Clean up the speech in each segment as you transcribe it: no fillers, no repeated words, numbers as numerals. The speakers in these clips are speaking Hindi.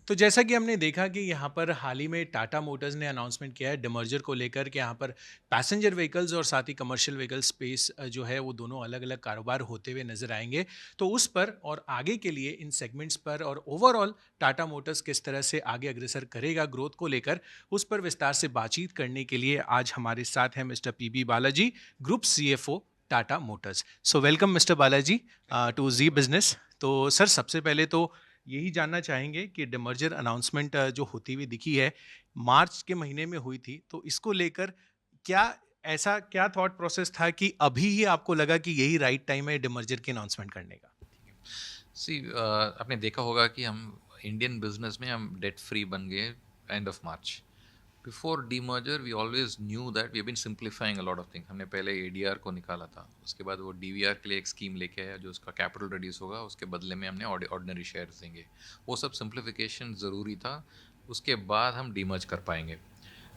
तो जैसा कि हमने देखा कि यहाँ पर हाल ही में टाटा मोटर्स ने अनाउंसमेंट किया है डिमर्जर को लेकर कि यहाँ पर पैसेंजर व्हीकल्स और साथ ही कमर्शियल व्हीकल स्पेस जो है वो दोनों अलग अलग कारोबार होते हुए नजर आएंगे। तो उस पर और आगे के लिए इन सेगमेंट्स पर और ओवरऑल टाटा मोटर्स किस तरह से आगे अग्रसर करेगा ग्रोथ को लेकर, उस पर विस्तार से बातचीत करने के लिए आज हमारे साथ हैं mister PB Balaji, group CFO Tata Motors. So welcome mister Balaji to Zee business. तो सर, सबसे पहले तो यही जानना चाहेंगे कि डिमर्जर अनाउंसमेंट जो होती हुई दिखी है, मार्च के महीने में हुई थी, तो इसको लेकर क्या ऐसा क्या थॉट प्रोसेस था कि अभी ही आपको लगा कि यही राइट टाइम है डिमर्जर की अनाउंसमेंट करने का? सी आपने देखा होगा कि हम इंडियन बिजनेस में हम डेट फ्री बन गए end of March. Before demerger we always knew that we have been simplifying a lot of thing. हमने पहले एडीआर को निकाला था, उसके बाद वो डीवीआर के लिए एक स्कीम लेके आया जो उसका कैपिटल रिड्यूस होगा, उसके बदले में हमने ऑर्डिनरी शेयर्स देंगे। वो सब सिंप्लीफिकेशन ज़रूरी था, उसके बाद हम डीमर्ज कर पाएंगे।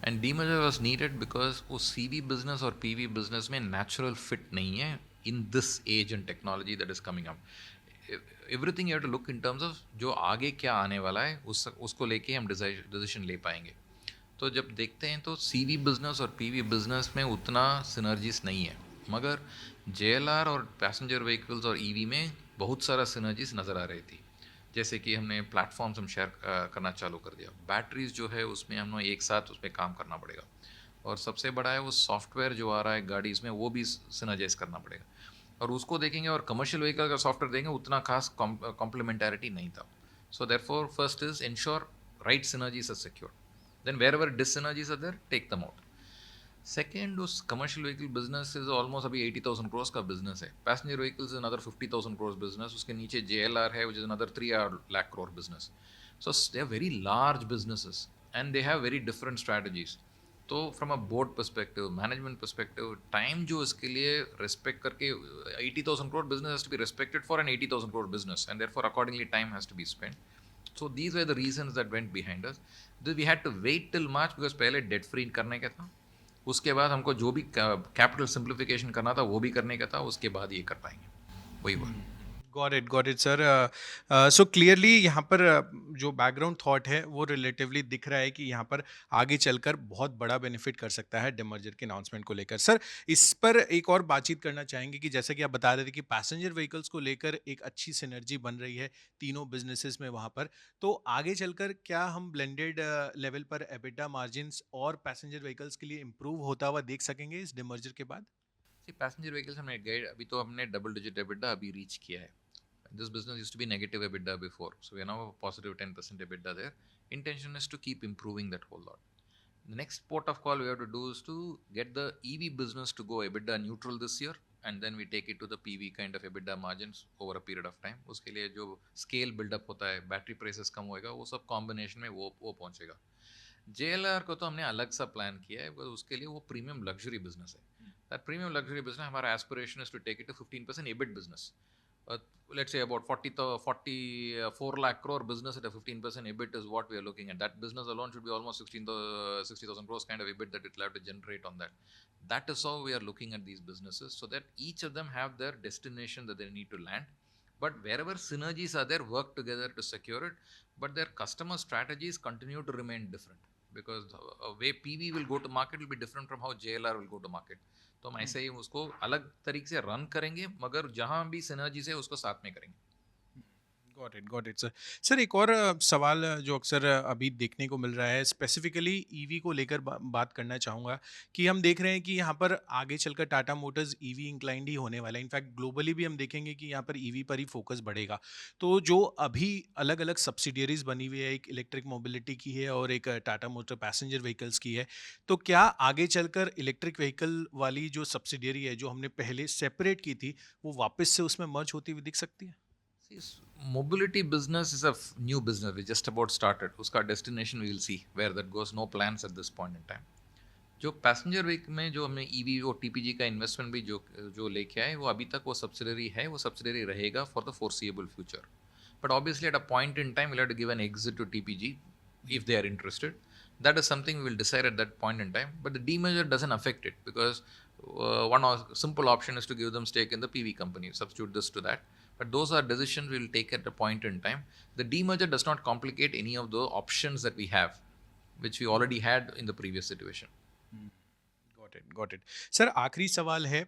And demerger was needed because वो सीवी बिजनेस और पीवी बिजनेस में नेचुरल फिट नहीं है in this age and technology that is coming up. Everything you have to look in terms of जो आगे क्या आने वाला है, उसको लेके हम डिसीजन ले पाएंगे। तो जब देखते हैं तो सीवी बिजनेस और पीवी बिजनेस में उतना सिनर्जीज नहीं है, मगर जेएलआर और पैसेंजर व्हीकल्स और ईवी में बहुत सारा सिनर्जीज नज़र आ रही थी। जैसे कि हमने प्लेटफॉर्म्स हम शेयर करना चालू कर दिया, बैटरीज जो है उसमें हमें एक साथ उसमें काम करना पड़ेगा, और सबसे बड़ा है वो सॉफ्टवेयर जो आ रहा है गाड़ीज़ में वो भी सिनर्जाइज करना पड़ेगा। और उसको देखेंगे और कमर्शियल व्हीकल का सॉफ्टवेयर देंगे उतना खास कॉम्प्लीमेंटारिटी नहीं था। So therefore first is ensure right synergies are secure, then wherever dis-synergies are there, take them out. Second, उस commercial vehicle business is almost अभी 80,000 crores का business है, passenger vehicles is another 50,000 crores business, उसके नीचे JLR है which is another 3 lakh crore business. So they are very large businesses and they have very different strategies. तो from a board perspective, management perspective, time जो इसके लिए रिस्पेक्ट करके 80,000 crore business has to be respected for an 80,000 crore business and therefore accordingly time has to be spent. So these were the reasons that went behind us. We had to wait till March because पहले डेट फ्री करने का था, उसके बाद हमको जो भी कैपिटल सिंप्लीफिकेशन करना था वो भी करने का था, उसके बाद ये कर पाएंगे, वही हुआ। Got it sir. So clearly यहाँ पर जो बैकग्राउंड थॉट है वो रिलेटिवली दिख रहा है कि यहाँ पर आगे चलकर बहुत बड़ा बेनिफिट कर सकता है डिमर्जर के अनाउंसमेंट को लेकर। सर, इस पर एक और बातचीत करना चाहेंगे कि जैसा कि आप बता रहे थे कि पैसेंजर व्हीकल्स को लेकर एक अच्छी सिनर्जी बन रही है तीनों बिजनेसेस में वहाँ पर, तो आगे चलकर क्या हम ब्लेंडेड लेवल पर एबिटा मार्जिन्स और पैसेंजर व्हीकल्स के लिए इम्प्रूव होता हुआ देख सकेंगे इस डिमर्जर के बाद? सी पैसेंजर व्हीकल्स हमने गए, अभी तो हमने डबल डिजिट एबिटा अभी रीच किया है। This business used to be negative EBITDA before, so we are now positive 10% EBITDA there. Intention is to keep improving that whole lot. The next port of call we have to do is to get the EV business to go EBITDA neutral this year, and then we take it to the PV kind of EBITDA margins over a period of time. उसके लिए जो scale build up होता है, बैटरी prices कम होएगा, वो सब combination में वो पहुंचेगा। JLR को तो हमने अलग सा प्लान किया है, because उसके लिए वो प्रीमियम लग्जरी बिजनेस है। दैट प्रीमियम लग्जरी बिजनेस, हमारा aspiration is to take it to 15% EBIT business. Let's say about 44 lakh crore business at a 15% EBIT is what we are looking at. That business alone should be almost 60,000 crores kind of EBIT that it will have to generate on that. That is how we are looking at these businesses, so that each of them have their destination that they need to land. But wherever synergies are there, work together to secure it. But their customer strategies continue to remain different, because way PV will go to market will be different from how JLR will go to market. तो हम ऐसे ही उसको अलग तरीके से रन करेंगे, मगर जहाँ भी सिनर्जीज है उसको साथ में करेंगे। Got it sir. सर, एक और सवाल जो अक्सर अभी देखने को मिल रहा है, स्पेसिफिकली ईवी को लेकर बात करना चाहूँगा कि हम देख रहे हैं कि यहाँ पर आगे चलकर टाटा मोटर्स ईवी इंक्लाइंड ही होने वाला है। इनफैक्ट ग्लोबली भी हम देखेंगे कि यहाँ पर ईवी पर ही फोकस बढ़ेगा। तो जो अभी अलग अलग सब्सिडियरीज बनी हुई है, एक इलेक्ट्रिक मोबिलिटी की है और एक टाटा मोटर पैसेंजर व्हीकल्स की है, तो क्या आगे चलकर इलेक्ट्रिक व्हीकल वाली जो सब्सिडियरी है जो हमने पहले सेपरेट की थी, वो वापस से उसमें मर्ज होती हुई दिख सकती है? Mobility business is a new business. We just about started. उसका destination we will see where that goes. No plans at this point in time. जो पैसेंजर वीक में जो हमने ईवी और टीपीजी का इन्वेस्टमेंट भी जो जो लेके आए, वो अभी तक वो सब्सिडरी है, वो सब्सिडरी रहेगा for the foreseeable future. But obviously at a point in time we'll have to give an exit to TPG if they are interested. That is something we will decide at that point in time. But the demerger doesn't affect it, because simple option is to give them stake in the PV company, substitute this to that. But those are decisions we'll take at a point in time. The demerger does not complicate any of the options that we have, which we already had in the previous situation. Got it sir. आखिरी सवाल है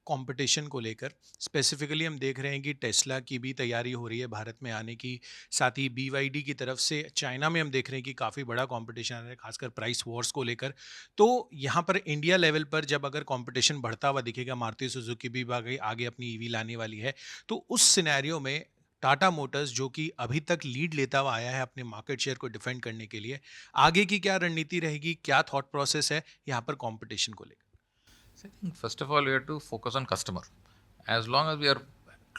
कंपटीशन को लेकर। स्पेसिफिकली हम देख रहे हैं कि टेस्ला की भी तैयारी हो रही है भारत में आने की, साथ ही BYD की तरफ से चाइना में हम देख रहे हैं कि काफ़ी बड़ा कंपटीशन आ रहा है, खासकर प्राइस वॉर्स को लेकर। तो यहाँ पर इंडिया लेवल पर जब अगर कंपटीशन बढ़ता हुआ दिखेगा, मारुति सुजुकी भी आगे आगे अपनी ईवी लाने वाली है, तो उस सिनेरियो में टाटा मोटर्स जो कि अभी तक लीड लेता हुआ आया है अपने मार्केट शेयर को डिफेंड करने के लिए, आगे की क्या रणनीति रहेगी, क्या थॉट प्रोसेस है यहाँ पर कंपटीशन को लेकर? So I think first of all we have to focus on customer. As long as we are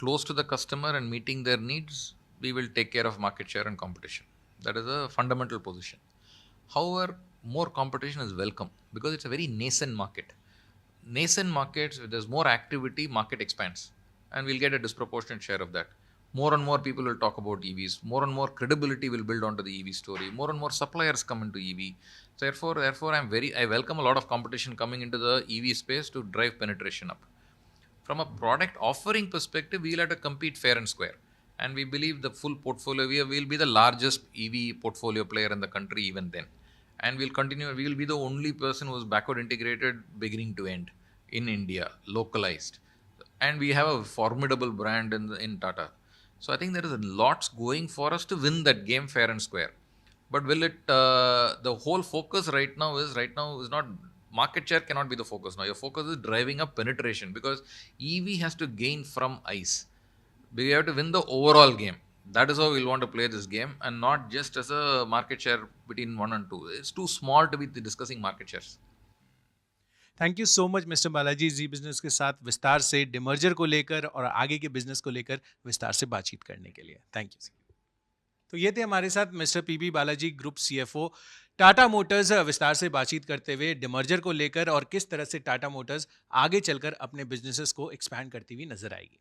close to the customer and meeting their needs, we will take care of market share and competition. That is a fundamental position. However, more competition is welcome because it's a very nascent market. Nascent markets, if there's more activity, market expands, and we'll get a disproportionate share of that. More and more people will talk about EVs. More and more credibility will build onto the EV story. More and more suppliers come into EV. So therefore, I welcome a lot of competition coming into the EV space to drive penetration up. From a product offering perspective, we'll have to compete fair and square. And we believe the full portfolio, we will be the largest EV portfolio player in the country even then. And we'll continue, we will be the only person who's backward integrated beginning to end in India, localized. And we have a formidable brand in Tata. So I think there is a lots going for us to win that game fair and square. But will it? The whole focus right now is not market share cannot be the focus now. Your focus is driving up penetration because EV has to gain from ICE. We have to win the overall game. That is how we'll want to play this game, and not just as a market share between 1 and 2. It's too small to be discussing market shares. Thank you so much mister Balaji, Zee business के साथ विस्तार से डिमर्जर को लेकर और आगे के बिजनेस को लेकर विस्तार से बातचीत करने के लिए थैंक यू। तो ये थे हमारे साथ mister PB Balaji, group CFO Tata Motors, विस्तार से बातचीत करते हुए डिमर्जर को लेकर और किस तरह से टाटा मोटर्स आगे चलकर अपने बिजनेसेस को एक्सपैंड करती हुई नजर आएगी।